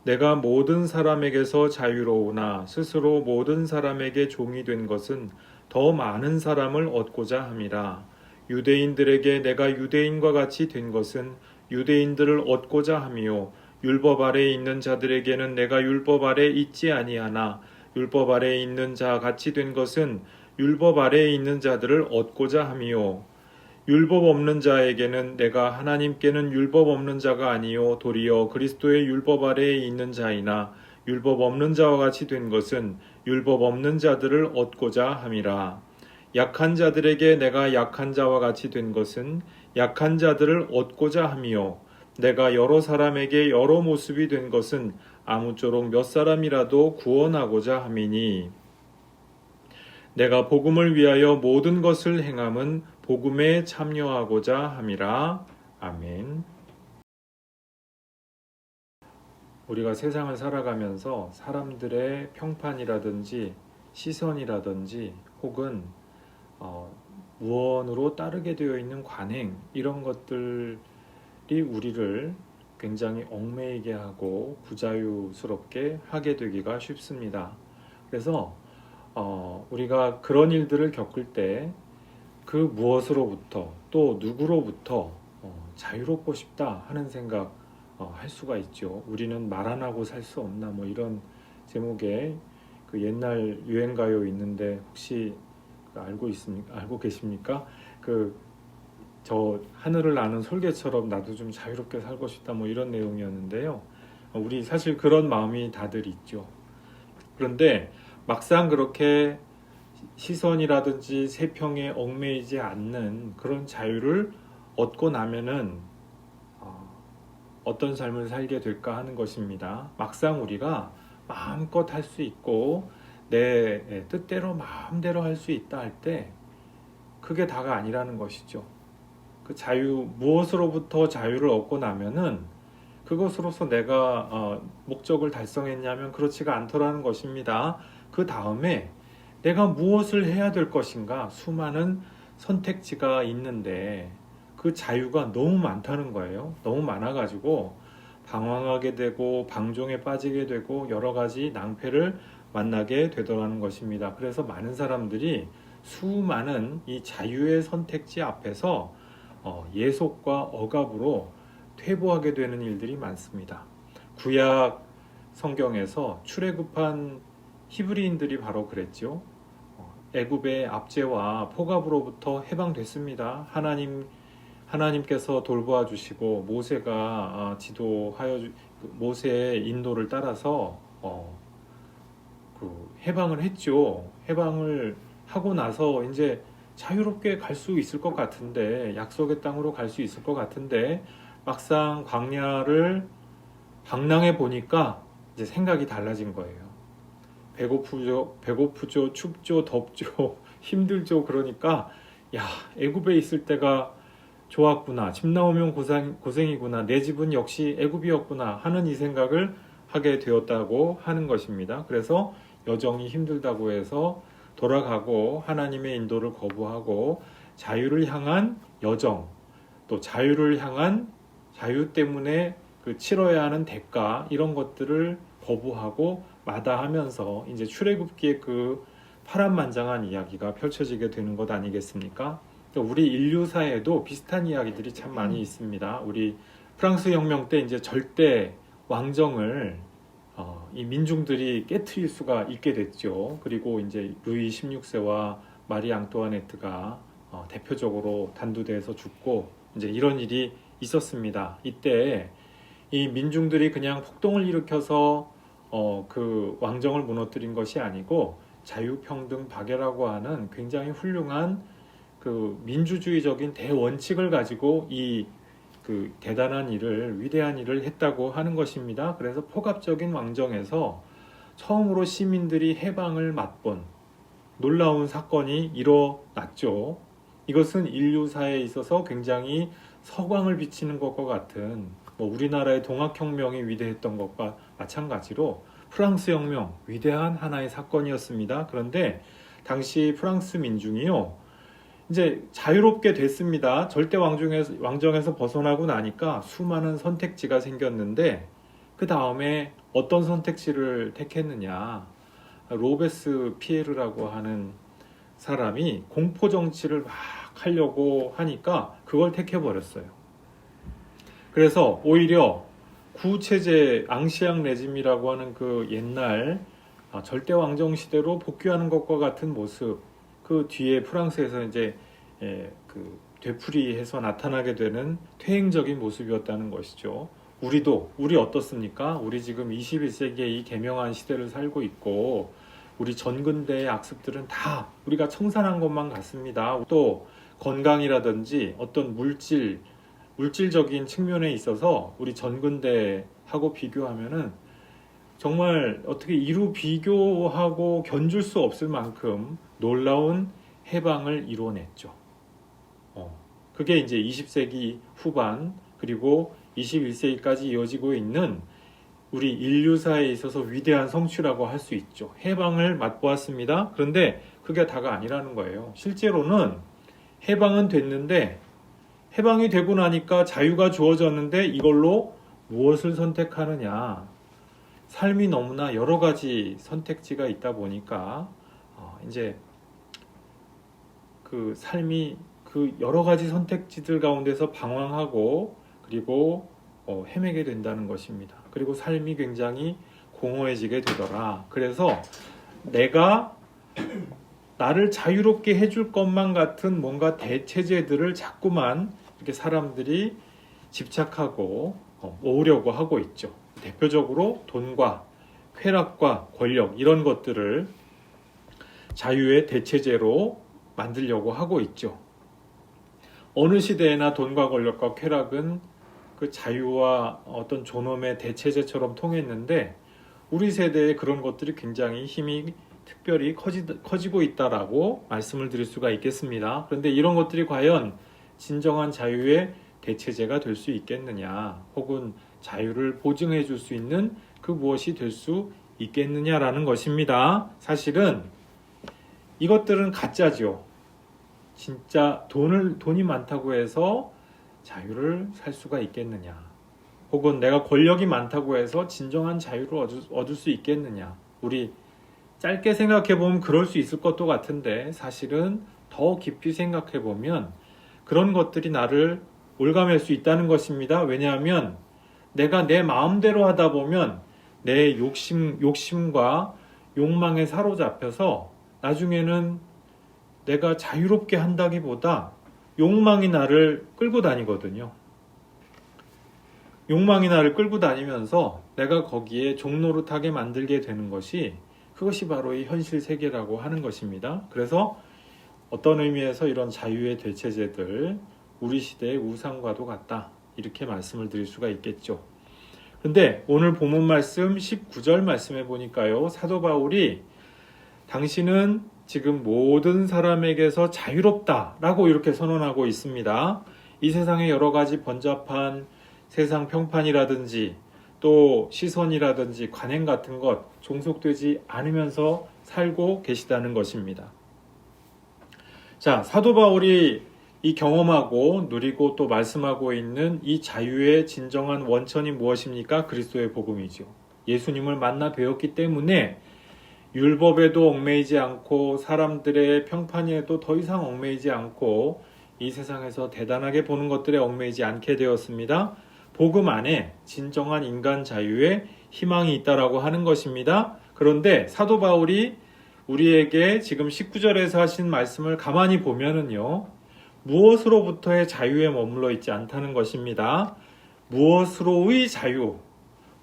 내가 모든 사람에게서 자유로우나 스스로 모든 사람에게 종이 된 것은 더 많은 사람을 얻고자 함이라. 유대인들에게 내가 유대인과 같이 된 것은 유대인들을 얻고자 함이요 율법 아래에 있는 자들에게는 내가 율법 아래에 있지 아니하나 율법 아래에 있는 자 같이 된 것은 율법 아래에 있는 자들을 얻고자 함이요 율법 없는 자에게는 내가 하나님께는 율법 없는 자가 아니요 도리어 그리스도의 율법 아래에 있는 자이나 율법 없는 자와 같이 된 것은 율법 없는 자들을 얻고자 함이라. 약한 자들에게 내가 약한 자와 같이 된 것은 약한 자들을 얻고자 함이요 내가 여러 사람에게 여러 모습이 된 것은 아무쪼록 몇 사람이라도 구원하고자 함이니 내가 복음을 위하여 모든 것을 행함은 복음에 참여하고자 함이라. 아멘. 우리가 세상을 살아가면서 사람들의 평판이라든지 시선이라든지 혹은 무언으로 따르게 되어 있는 관행 이런 것들이 우리를 굉장히 얽매이게 하고 부자유스럽게 하게 되기가 쉽습니다. 그래서 우리가 그런 일들을 겪을 때 그 무엇으로부터 또 누구로부터 자유롭고 싶다 하는 생각 할 수가 있죠. 우리는 말 안 하고 살 수 없나 뭐 이런 제목의 그 옛날 유행가요 있는데 혹시 알고 계십니까? 저 하늘을 나는 솔개처럼 나도 좀 자유롭게 살고 싶다 뭐 이런 내용이었는데요. 우리 사실 그런 마음이 다들 있죠. 그런데 막상 그렇게 시선이라든지 세평에 얽매이지 않는 그런 자유를 얻고 나면은 어떤 삶을 살게 될까 하는 것입니다. 막상 우리가 마음껏 할 수 있고 내 뜻대로 마음대로 할 수 있다 할 때 그게 다가 아니라는 것이죠. 그 자유, 무엇으로부터 자유를 얻고 나면은 그것으로서 내가 목적을 달성했냐면 그렇지가 않더라는 것입니다. 그 다음에 내가 무엇을 해야 될 것인가 수많은 선택지가 있는데 그 자유가 너무 많다는 거예요. 너무 많아가지고 방황하게 되고 방종에 빠지게 되고 여러 가지 낭패를 만나게 되더라는 것입니다. 그래서 많은 사람들이 수많은 이 자유의 선택지 앞에서 예속과 억압으로 퇴보하게 되는 일들이 많습니다. 구약 성경에서 출애굽한 히브리인들이 바로 그랬죠. 애굽의 압제와 폭압으로부터 해방됐습니다. 하나님께서 돌보아 주시고 모세가 지도하여 모세의 인도를 따라서 해방을 했죠. 해방을 하고 나서 이제 자유롭게 갈 수 있을 것 같은데 약속의 땅으로 갈 수 있을 것 같은데 막상 광야를 방랑해 보니까 이제 생각이 달라진 거예요. 배고프죠, 춥죠, 덥죠, 힘들죠. 그러니까 야, 애굽에 있을 때가 좋았구나. 집 나오면 고생이구나. 내 집은 역시 애굽이었구나 하는 이 생각을 하게 되었다고 하는 것입니다. 그래서 여정이 힘들다고 해서 돌아가고 하나님의 인도를 거부하고 자유를 향한 여정, 또 자유를 향한 자유 때문에 그 치러야 하는 대가 이런 것들을 거부하고 마다하면서 이제 출애굽기의 그 파란만장한 이야기가 펼쳐지게 되는 것 아니겠습니까? 우리 인류사에도 비슷한 이야기들이 참 많이 있습니다. 우리 프랑스 혁명 때 이제 절대 왕정을 이 민중들이 깨트릴 수가 있게 됐죠. 그리고 이제 루이 16세와 마리 앙뚜아네트가 대표적으로 단두대에서 죽고 이제 이런 일이 있었습니다. 이때 이 민중들이 그냥 폭동을 일으켜서 그 왕정을 무너뜨린 것이 아니고 자유평등 박애라고 하는 굉장히 훌륭한 그 민주주의적인 대원칙을 가지고 그 대단한 일을 위대한 일을 했다고 하는 것입니다. 그래서 폭압적인 왕정에서 처음으로 시민들이 해방을 맛본 놀라운 사건이 일어났죠. 이것은 인류사에 있어서 굉장히 서광을 비치는 것과 같은 우리나라의 동학혁명이 위대했던 것과 마찬가지로 프랑스 혁명 위대한 하나의 사건이었습니다. 그런데 당시 프랑스 민중이요 이제 자유롭게 됐습니다. 절대 왕정에서 벗어나고 나니까 수많은 선택지가 생겼는데 그 다음에 어떤 선택지를 택했느냐. 로베스 피에르라고 하는 사람이 공포 정치를 막 하려고 하니까 그걸 택해버렸어요. 그래서 오히려 구체제 앙시앙 레짐이라고 하는 그 옛날 절대 왕정 시대로 복귀하는 것과 같은 모습, 그 뒤에 프랑스에서 이제 그 되풀이해서 나타나게 되는 퇴행적인 모습이었다는 것이죠. 우리 어떻습니까? 우리 지금 21세기의 이 개명한 시대를 살고 있고 우리 전근대의 악습들은 다 우리가 청산한 것만 같습니다. 또 건강이라든지 어떤 물질적인 측면에 있어서 우리 전근대하고 비교하면은 정말 어떻게 이루 비교하고 견줄 수 없을 만큼 놀라운 해방을 이뤄냈죠. 그게 이제 20세기 후반 그리고 21세기까지 이어지고 있는 우리 인류사에 있어서 위대한 성취라고 할 수 있죠. 해방을 맛보았습니다. 그런데 그게 다가 아니라는 거예요. 실제로는 해방은 됐는데 해방이 되고 나니까 자유가 주어졌는데 이걸로 무엇을 선택하느냐. 삶이 너무나 여러 가지 선택지가 있다 보니까 이제 그 삶이 그 여러 가지 선택지들 가운데서 방황하고 그리고 헤매게 된다는 것입니다. 그리고 삶이 굉장히 공허해지게 되더라. 그래서 내가 나를 자유롭게 해줄 것만 같은 뭔가 대체제들을 자꾸만 이렇게 사람들이 집착하고 모으려고 하고 있죠. 대표적으로 돈과 쾌락과 권력 이런 것들을 자유의 대체제로 만들려고 하고 있죠. 어느 시대에나 돈과 권력과 쾌락은 그 자유와 어떤 존엄의 대체제처럼 통했는데 우리 세대에 그런 것들이 굉장히 힘이 특별히 커지고 있다라고 말씀을 드릴 수가 있겠습니다. 그런데 이런 것들이 과연 진정한 자유의 대체제가 될 수 있겠느냐, 혹은 자유를 보증해 줄 수 있는 그 무엇이 될 수 있겠느냐라는 것입니다. 사실은 이것들은 가짜죠. 진짜 돈이 많다고 해서 자유를 살 수가 있겠느냐, 혹은 내가 권력이 많다고 해서 진정한 자유를 얻을 수 있겠느냐. 우리 짧게 생각해 보면 그럴 수 있을 것도 같은데 사실은 더 깊이 생각해 보면 그런 것들이 나를 올가맬 수 있다는 것입니다. 왜냐하면 내가 내 마음대로 하다 보면 내 욕심과 욕망에 사로잡혀서 나중에는 내가 자유롭게 한다기보다 욕망이 나를 끌고 다니거든요. 욕망이 나를 끌고 다니면서 내가 거기에 종노릇하게 만들게 되는 그것이 바로 이 현실 세계라고 하는 것입니다. 그래서 어떤 의미에서 이런 자유의 대체제들, 우리 시대의 우상과도 같다, 이렇게 말씀을 드릴 수가 있겠죠. 그런데 오늘 본문 말씀 19절 말씀해 보니까요, 사도 바울이 당신은 지금 모든 사람에게서 자유롭다라고 이렇게 선언하고 있습니다. 이 세상의 여러 가지 번잡한 세상 평판이라든지 또 시선이라든지 관행 같은 것 종속되지 않으면서 살고 계시다는 것입니다. 자, 사도 바울이 이 경험하고 누리고 또 말씀하고 있는 이 자유의 진정한 원천이 무엇입니까? 그리스도의 복음이죠. 예수님을 만나 배웠기 때문에 율법에도 얽매이지 않고 사람들의 평판에도 더 이상 얽매이지 않고 이 세상에서 대단하게 보는 것들에 얽매이지 않게 되었습니다. 복음 안에 진정한 인간 자유의 희망이 있다라고 하는 것입니다. 그런데 사도 바울이 우리에게 지금 19절에서 하신 말씀을 가만히 보면은요, 무엇으로부터의 자유에 머물러 있지 않다는 것입니다. 무엇으로의 자유,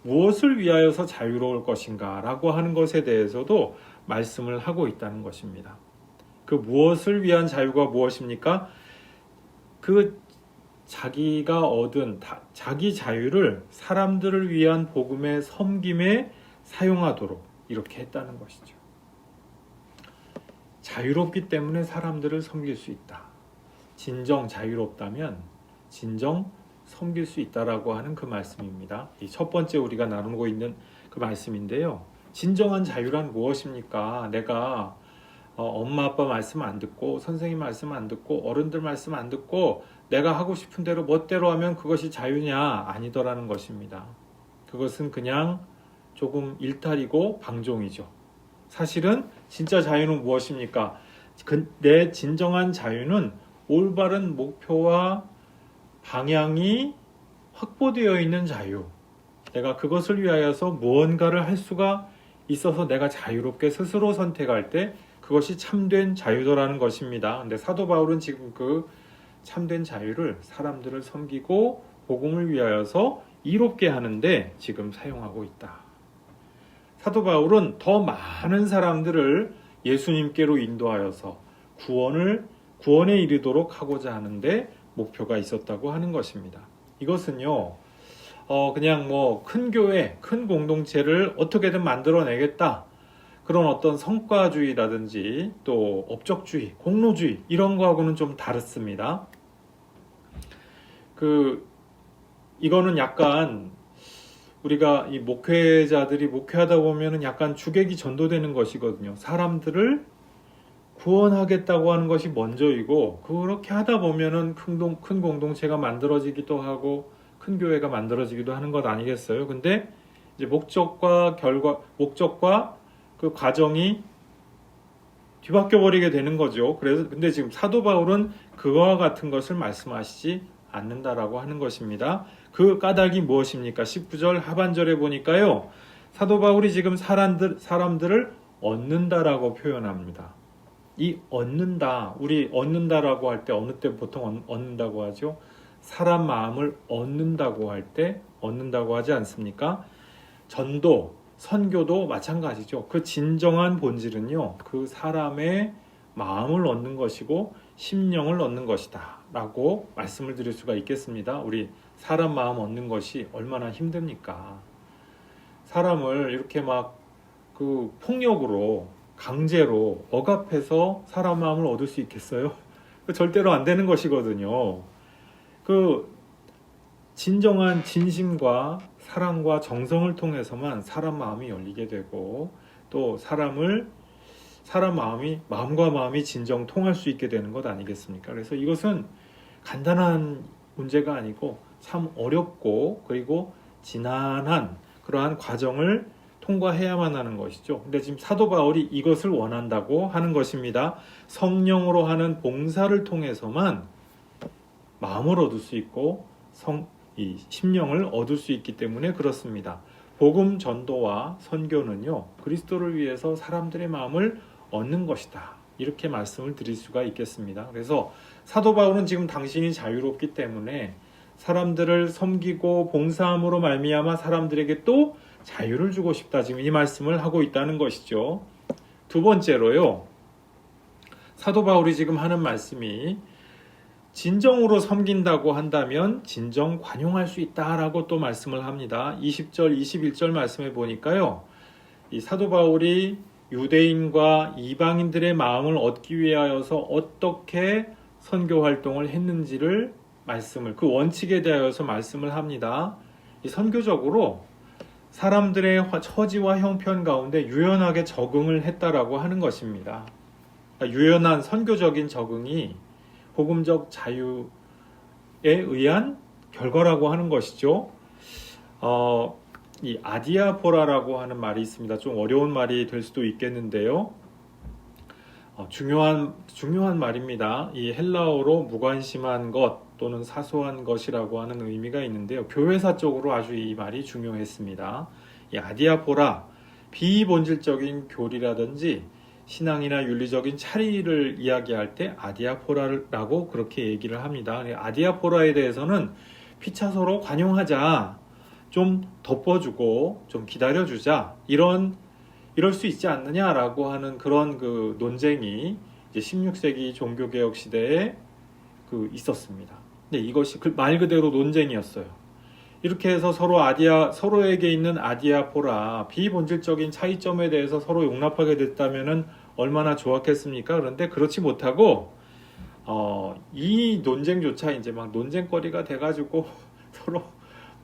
무엇을 위하여서 자유로울 것인가 라고 하는 것에 대해서도 말씀을 하고 있다는 것입니다. 그 무엇을 위한 자유가 무엇입니까? 그 자기가 얻은 자기 자유를 사람들을 위한 복음의 섬김에 사용하도록 이렇게 했다는 것이죠. 자유롭기 때문에 사람들을 섬길 수 있다. 진정 자유롭다면 진정 섬길 수 있다라고 하는 그 말씀입니다. 이 첫 번째 우리가 나누고 있는 그 말씀인데요. 진정한 자유란 무엇입니까? 내가 엄마 아빠 말씀 안 듣고 선생님 말씀 안 듣고 어른들 말씀 안 듣고 내가 하고 싶은 대로 멋대로 하면 그것이 자유냐? 아니더라는 것입니다. 그것은 그냥 조금 일탈이고 방종이죠. 사실은 진짜 자유는 무엇입니까? 내 진정한 자유는 올바른 목표와 방향이 확보되어 있는 자유. 내가 그것을 위하여서 무언가를 할 수가 있어서 내가 자유롭게 스스로 선택할 때 그것이 참된 자유도라는 것입니다. 근데 사도 바울은 지금 그 참된 자유를 사람들을 섬기고 복음을 위하여서 이롭게 하는데 지금 사용하고 있다. 사도 바울은 더 많은 사람들을 예수님께로 인도하여서 구원에 이르도록 하고자 하는데 목표가 있었다고 하는 것입니다. 이것은요, 그냥 뭐 큰 교회, 큰 공동체를 어떻게든 만들어내겠다. 그런 어떤 성과주의라든지 또 업적주의, 공로주의 이런 거하고는 좀 다릅니다. 이거는 약간 우리가 이 목회자들이 목회하다 보면은 약간 주객이 전도되는 것이거든요. 사람들을 구원하겠다고 하는 것이 먼저이고 목적이 하다 보면은 큰 공동체가 만들어지기도 하고 큰 교회가 만들어지기도 하는 것 아니겠어요? 근데 이제 목적과 그 과정이 뒤바뀌어 버리게 되는 거죠. 근데 지금 사도 바울은 그와 같은 것을 말씀하시지 않는다라고 하는 것입니다. 그 까닭이 무엇입니까? 19절 하반절에 보니까요. 사도 바울이 지금 사람들을 얻는다라고 표현합니다. 이 얻는다, 우리 얻는다라고 할 때 어느 때 보통 얻는다고 하죠? 사람 마음을 얻는다고 할 때 얻는다고 하지 않습니까? 전도, 선교도 마찬가지죠. 그 진정한 본질은요, 그 사람의 마음을 얻는 것이고 심령을 얻는 것이다 라고 말씀을 드릴 수가 있겠습니다. 우리 사람 마음 얻는 것이 얼마나 힘듭니까? 사람을 이렇게 그 폭력으로 강제로 억압해서 사람 마음을 얻을 수 있겠어요? 절대로 안 되는 것이거든요. 진정한 진심과 사랑과 정성을 통해서만 사람 마음이 열리게 되고 또 마음과 마음이 진정 통할 수 있게 되는 것 아니겠습니까? 그래서 이것은 간단한 문제가 아니고 참 어렵고 그리고 지난한 그러한 과정을 통과해야만 하는 것이죠. 근데 지금 사도 바울이 이것을 원한다고 하는 것입니다. 성령으로 하는 봉사를 통해서만 마음을 얻을 수 있고 이 심령을 얻을 수 있기 때문에 그렇습니다. 복음 전도와 선교는요, 그리스도를 위해서 사람들의 마음을 얻는 것이다. 이렇게 말씀을 드릴 수가 있겠습니다. 그래서 사도 바울은 지금 당신이 자유롭기 때문에 사람들을 섬기고 봉사함으로 말미암아 사람들에게 또 자유를 주고 싶다. 지금 이 말씀을 하고 있다는 것이죠. 두 번째로요, 사도 바울이 지금 하는 말씀이 진정으로 섬긴다고 한다면 진정 관용할 수 있다라고 또 말씀을 합니다. 20절, 21절 말씀에 보니까요, 이 사도 바울이 유대인과 이방인들의 마음을 얻기 위하여서 어떻게 선교 활동을 했는지를 그 원칙에 대하여서 말씀을 합니다. 이 선교적으로 사람들의 처지와 형편 가운데 유연하게 적응을 했다라고 하는 것입니다. 그러니까 유연한 선교적인 적응이 복음적 자유에 의한 결과라고 하는 것이죠. 이 아디아포라라고 하는 말이 있습니다. 좀 어려운 말이 될 수도 있겠는데요. 중요한 말입니다. 이 헬라어로 무관심한 것 또는 사소한 것이라고 하는 의미가 있는데요. 교회사적으로 아주 이 말이 중요했습니다. 이 아디아포라, 비본질적인 교리라든지 신앙이나 윤리적인 차리를 이야기할 때 아디아포라라고 그렇게 얘기를 합니다. 아디아포라에 대해서는 피차서로 관용하자, 좀 덮어주고 좀 기다려주자, 이럴 수 있지 않느냐라고 하는 그런 그 논쟁이 이제 16세기 종교개혁 시대에 있었습니다. 근데 이것이 말 그대로 논쟁이었어요. 이렇게 해서 서로에게 있는 아디아포라, 비본질적인 차이점에 대해서 서로 용납하게 됐다면은 얼마나 좋았겠습니까? 그런데 그렇지 못하고 이 논쟁조차 이제 막 논쟁거리가 돼가지고 서로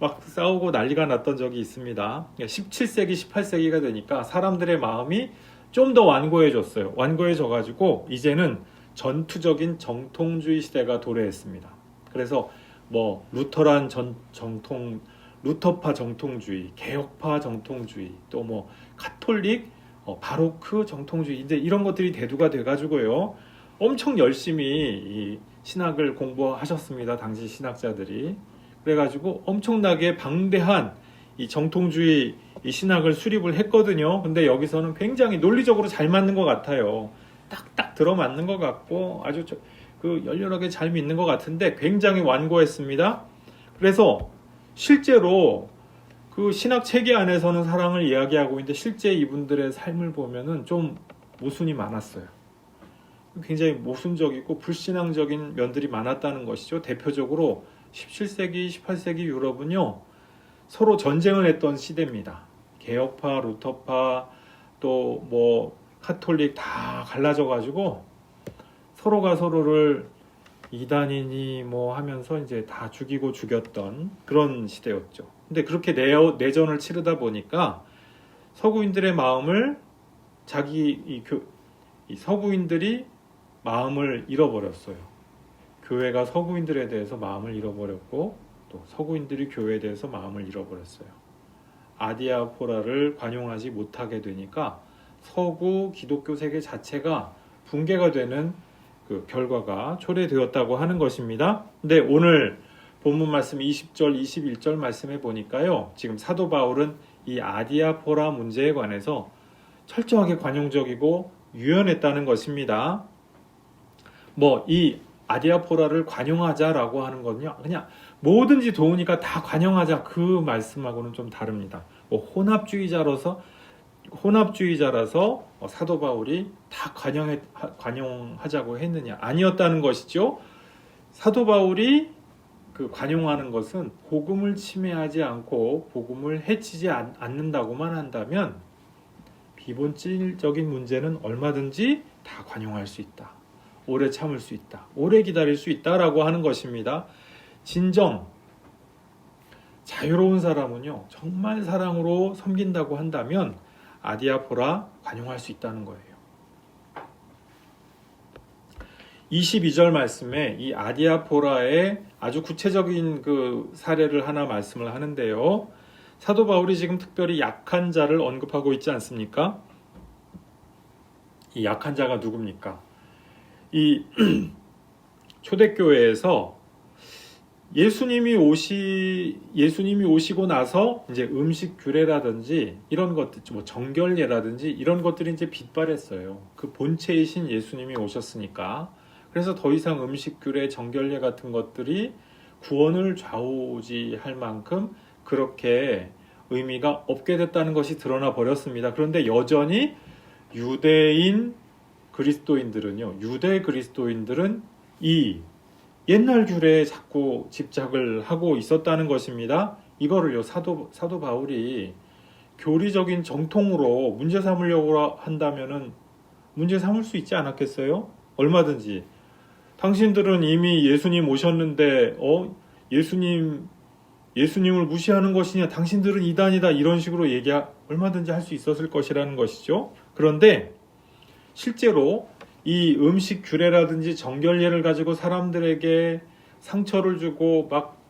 막 싸우고 난리가 났던 적이 있습니다. 17세기, 18세기가 되니까 사람들의 마음이 좀 더 완고해졌어요. 완고해져가지고 이제는 전투적인 정통주의 시대가 도래했습니다. 그래서 루터란 루터파 정통주의, 개혁파 정통주의, 또 뭐 카톨릭, 바로크 정통주의, 이제 이런 것들이 대두가 돼가지고요. 엄청 열심히 이 신학을 공부하셨습니다. 당시 신학자들이. 그래가지고 엄청나게 방대한 이 정통주의 이 신학을 수립을 했거든요. 근데 여기서는 굉장히 논리적으로 잘 맞는 것 같아요. 딱딱 들어맞는 것 같고 아주 열렬하게 잘 믿는 것 같은데 굉장히 완고했습니다. 그래서 실제로 그 신학 체계 안에서는 사랑을 이야기하고 있는데 실제 이분들의 삶을 보면은 좀 모순이 많았어요. 굉장히 모순적이고 불신앙적인 면들이 많았다는 것이죠. 대표적으로 17세기, 18세기 유럽은요, 서로 전쟁을 했던 시대입니다. 개혁파, 루터파, 또 뭐 카톨릭 다 갈라져가지고 서로가 서로를 이단이니 뭐 하면서 이제 다 죽이고 죽였던 그런 시대였죠. 근데 그렇게 내전을 치르다 보니까 서구인들의 마음을 이 서구인들이 마음을 잃어버렸어요. 교회가 서구인들에 대해서 마음을 잃어버렸고 또 서구인들이 교회에 대해서 마음을 잃어버렸어요. 아디아포라를 관용하지 못하게 되니까 서구 기독교 세계 자체가 붕괴가 되는 그 결과가 초래되었다고 하는 것입니다. 근데 오늘 본문 말씀 20절, 21절 말씀해 보니까요. 지금 사도 바울은 이 아디아포라 문제에 관해서 철저하게 관용적이고 유연했다는 것입니다. 뭐 이 아디아포라를 관용하자라고 하는 거는요. 그냥 뭐든지 도우니까 다 관용하자 그 말씀하고는 좀 다릅니다. 뭐 혼합주의자라서 사도 바울이 다 관용하자고 했느냐? 아니었다는 것이죠. 사도 바울이 그 관용하는 것은 복음을 침해하지 않고 복음을 해치지 않는다고만 한다면 비본질적인 문제는 얼마든지 다 관용할 수 있다. 오래 참을 수 있다. 오래 기다릴 수 있다라고 하는 것입니다. 진정 자유로운 사람은요. 정말 사랑으로 섬긴다고 한다면 아디아포라 관용할 수 있다는 거예요. 22절 말씀에 이 아디아포라의 아주 구체적인 그 사례를 하나 말씀을 하는데요. 사도 바울이 지금 특별히 약한 자를 언급하고 있지 않습니까? 이 약한 자가 누굽니까? 이 초대교회에서 예수님이 오시고 나서 이제 음식 규례라든지 이런 것들, 뭐 정결례라든지 이런 것들이 이제 빗발했어요. 그 본체이신 예수님이 오셨으니까. 그래서 더 이상 음식 규례, 정결례 같은 것들이 구원을 좌우지할 만큼 그렇게 의미가 없게 됐다는 것이 드러나 버렸습니다. 그런데 여전히 유대 그리스도인들은 이 옛날 규례에 자꾸 집착을 하고 있었다는 것입니다. 이거를요, 사도 바울이 교리적인 정통으로 문제 삼으려고 한다면은 문제 삼을 수 있지 않았겠어요? 얼마든지. 당신들은 이미 예수님 오셨는데, 예수님을 무시하는 것이냐, 당신들은 이단이다, 이런 식으로 얼마든지 할 수 있었을 것이라는 것이죠. 그런데 실제로 이 음식 규례라든지 정결례를 가지고 사람들에게 상처를 주고 막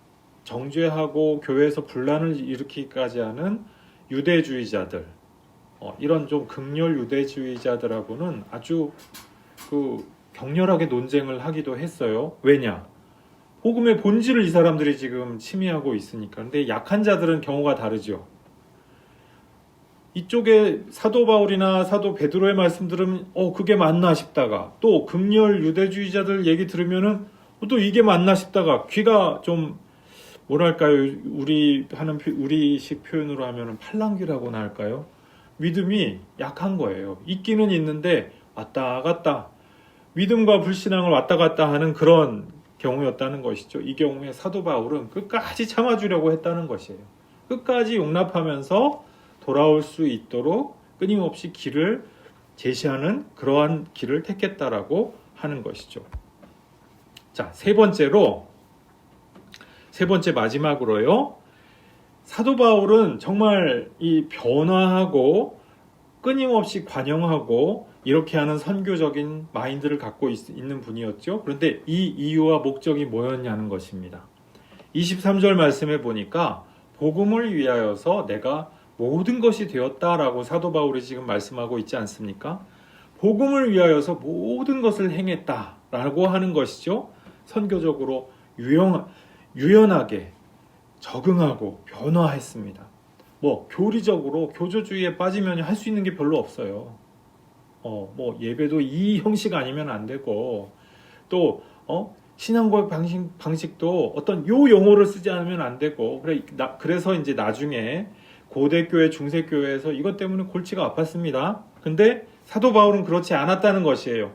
정죄하고 교회에서 분란을 일으키기까지 하는 유대주의자들, 이런 좀 극렬 유대주의자들하고는 아주 격렬하게 논쟁을 하기도 했어요. 왜냐? 복음의 본질을 이 사람들이 지금 침해하고 있으니까. 근데 약한 자들은 경우가 다르죠. 이쪽에 사도 바울이나 사도 베드로의 말씀 들으면 그게 맞나 싶다가, 또 극렬 유대주의자들 얘기 들으면은 또 이게 맞나 싶다가, 귀가 좀 뭐랄까요, 우리식 표현으로 하면은 팔랑귀라고나 할까요? 믿음이 약한 거예요. 있기는 있는데 왔다 갔다, 믿음과 불신앙을 왔다 갔다 하는 그런 경우였다는 것이죠. 이 경우에 사도 바울은 끝까지 참아주려고 했다는 것이에요. 끝까지 용납하면서 돌아올 수 있도록 끊임없이 길을 제시하는 그러한 길을 택했다라고 하는 것이죠. 자, 세 번째 마지막으로요. 사도 바울은 정말 이 변화하고 끊임없이 관용하고 이렇게 하는 선교적인 마인드를 갖고 있는 분이었죠. 그런데 이 이유와 목적이 뭐였냐는 것입니다. 23절 말씀에 보니까 복음을 위하여서 내가 모든 것이 되었다라고 사도 바울이 지금 말씀하고 있지 않습니까? 복음을 위하여서 모든 것을 행했다라고 하는 것이죠. 선교적으로 유연하게 적응하고 변화했습니다. 교리적으로 교조주의에 빠지면 할 수 있는 게 별로 없어요. 예배도 이 형식 아니면 안 되고, 또 신앙고백 방식도 어떤 요 용어를 쓰지 않으면 안 되고, 그래서 이제 나중에 고대교회, 중세교회에서 이것 때문에 골치가 아팠습니다. 근데 사도 바울은 그렇지 않았다는 것이에요.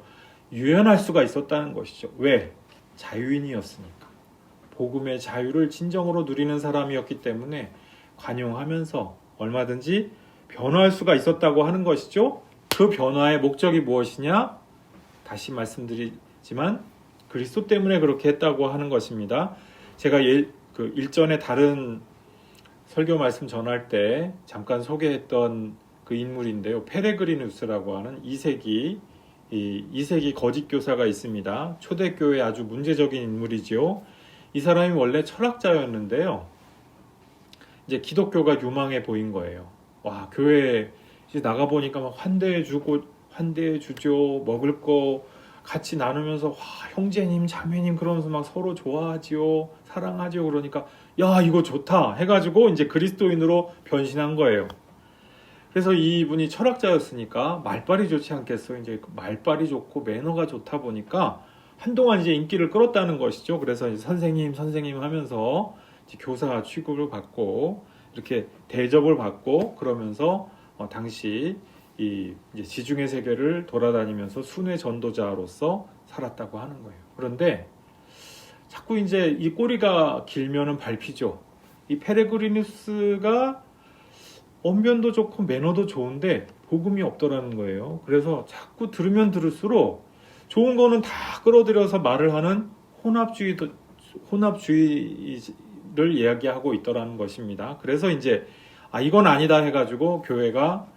유연할 수가 있었다는 것이죠. 왜? 자유인이었으니까. 복음의 자유를 진정으로 누리는 사람이었기 때문에 관용하면서 얼마든지 변화할 수가 있었다고 하는 것이죠. 그 변화의 목적이 무엇이냐? 다시 말씀드리지만 그리스도 때문에 그렇게 했다고 하는 것입니다. 제가 일전에 다른 설교 말씀 전할 때 잠깐 소개했던 그 인물인데요. 페레그리누스라고 하는 2세기 거짓 교사가 있습니다. 초대교회 아주 문제적인 인물이지요. 이 사람이 원래 철학자였는데요. 이제 기독교가 유망해 보인 거예요. 와, 교회에 이제 나가 보니까 막 환대해 주죠. 먹을 거 같이 나누면서 와, 형제님, 자매님 그러면서 막 서로 좋아하지요. 사랑하지요. 그러니까 야, 이거 좋다 해가지고 이제 그리스도인으로 변신한 거예요. 그래서 이분이 철학자였으니까 말빨이 좋지 않겠어요. 이제 말빨이 좋고 매너가 좋다 보니까 한동안 이제 인기를 끌었다는 것이죠. 그래서 이제 선생님 하면서 이제 교사 취급을 받고 이렇게 대접을 받고 그러면서 당시 이제 지중해 세계를 돌아다니면서 순회 전도자로서 살았다고 하는 거예요. 그런데 자꾸 이제 이 꼬리가 길면은 밟히죠. 이 페레그리누스가 언변도 좋고 매너도 좋은데 복음이 없더라는 거예요. 그래서 자꾸 들으면 들을수록 좋은 거는 다 끌어들여서 말을 하는 혼합주의를 이야기하고 있더라는 것입니다. 그래서 이제 이건 아니다 해가지고 교회가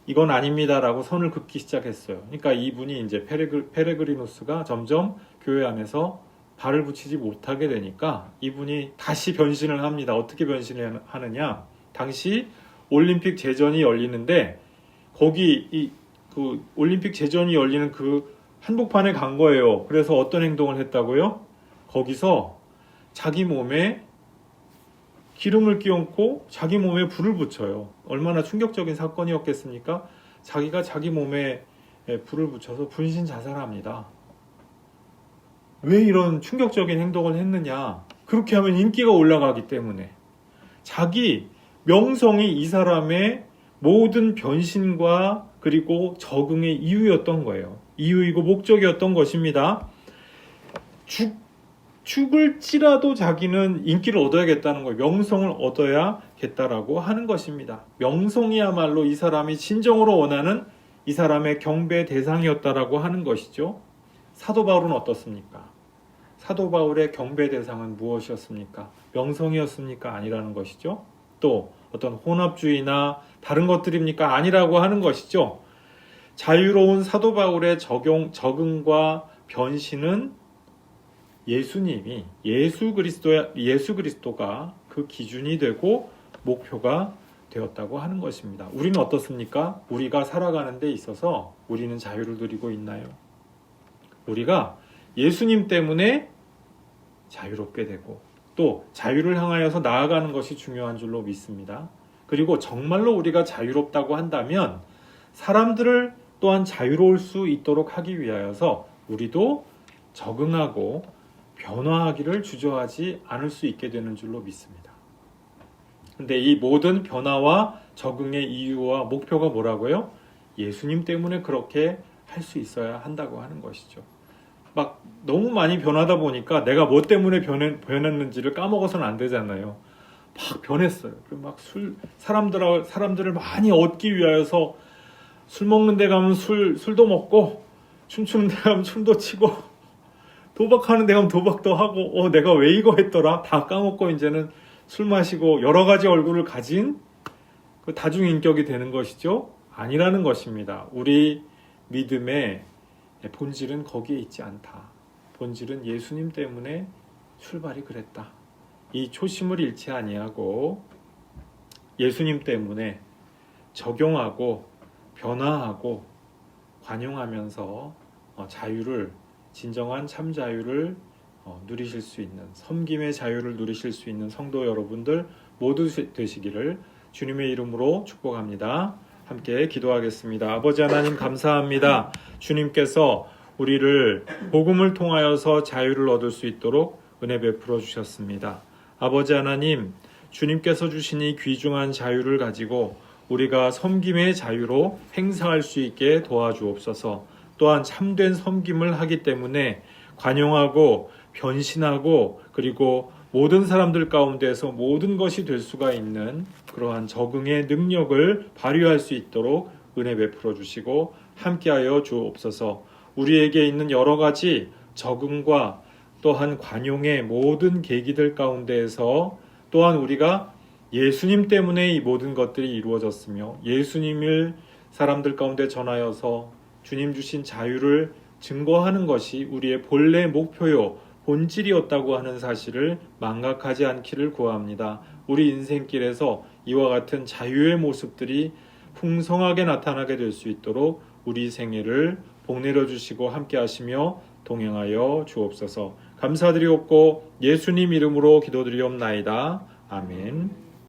이건 아닙니다라고 선을 긋기 시작했어요. 그러니까 이분이 이제 페레그리누스가 점점 교회 안에서 발을 붙이지 못하게 되니까 이분이 다시 변신을 합니다. 어떻게 변신을 하느냐? 당시 올림픽 제전이 열리는데 거기 그 올림픽 제전이 열리는 그 한복판에 간 거예요. 그래서 어떤 행동을 했다고요? 거기서 자기 몸에 기름을 끼얹고 자기 몸에 불을 붙여요. 얼마나 충격적인 사건이었겠습니까? 자기가 자기 몸에 불을 붙여서 분신 자살합니다. 왜 이런 충격적인 행동을 했느냐? 그렇게 하면 인기가 올라가기 때문에. 자기 명성이 이 사람의 모든 변신과 그리고 적응의 이유였던 거예요. 이유이고 목적이었던 것입니다. 죽을지라도 자기는 인기를 얻어야겠다는 거예요. 명성을 얻어야겠다라고 하는 것입니다. 명성이야말로 이 사람이 진정으로 원하는 이 사람의 경배 대상이었다라고 하는 것이죠. 사도 바울은 어떻습니까? 사도 바울의 경배 대상은 무엇이었습니까? 명성이었습니까? 아니라는 것이죠. 또 어떤 혼합주의나 다른 것들입니까? 아니라고 하는 것이죠. 자유로운 사도 바울의 적응과 변신은 예수님이 예수 그리스도가 그 기준이 되고 목표가 되었다고 하는 것입니다. 우리는 어떻습니까? 우리가 살아가는 데 있어서 우리는 자유를 누리고 있나요? 우리가 예수님 때문에 자유롭게 되고 또 자유를 향하여서 나아가는 것이 중요한 줄로 믿습니다. 그리고 정말로 우리가 자유롭다고 한다면 사람들을 또한 자유로울 수 있도록 하기 위하여서 우리도 적응하고 변화하기를 주저하지 않을 수 있게 되는 줄로 믿습니다. 근데 이 모든 변화와 적응의 이유와 목표가 뭐라고요? 예수님 때문에 그렇게 할 수 있어야 한다고 하는 것이죠. 막 너무 많이 변하다 보니까 내가 뭐 때문에 변했는지를 까먹어서는 안 되잖아요. 막 변했어요. 막 사람들을 많이 얻기 위하여서 술 먹는 데 가면 술도 먹고 춤추는 데 가면 춤도 추고 도박하는 데 가면 도박도 하고 내가 왜 이거 했더라? 다 까먹고 이제는 술 마시고 여러 가지 얼굴을 가진 그 다중인격이 되는 것이죠. 아니라는 것입니다. 우리 믿음의 본질은 거기에 있지 않다. 본질은 예수님 때문에 출발이 그랬다. 이 초심을 잃지 아니하고 예수님 때문에 적용하고 변화하고 관용하면서 자유를, 진정한 참 자유를 누리실 수 있는, 섬김의 자유를 누리실 수 있는 성도 여러분들 모두 되시기를 주님의 이름으로 축복합니다. 함께 기도하겠습니다. 아버지 하나님 감사합니다. 주님께서 우리를 복음을 통하여서 자유를 얻을 수 있도록 은혜 베풀어 주셨습니다. 아버지 하나님, 주님께서 주신 이 귀중한 자유를 가지고 우리가 섬김의 자유로 행사할 수 있게 도와주옵소서. 또한 참된 섬김을 하기 때문에 관용하고 변신하고 그리고 모든 사람들 가운데서 모든 것이 될 수가 있는 그러한 적응의 능력을 발휘할 수 있도록 은혜 베풀어 주시고 함께하여 주옵소서. 우리에게 있는 여러 가지 적응과 또한 관용의 모든 계기들 가운데에서 또한 우리가 예수님 때문에 이 모든 것들이 이루어졌으며 예수님을 사람들 가운데 전하여서 주님 주신 자유를 증거하는 것이 우리의 본래 목표요 본질이었다고 하는 사실을 망각하지 않기를 구합니다. 우리 인생길에서 이와 같은 자유의 모습들이 풍성하게 나타나게 될 수 있도록 우리 생애를 복내려 주시고 함께 하시며 동행하여 주옵소서. 감사드리옵고 예수님 이름으로 기도드리옵나이다. 아멘.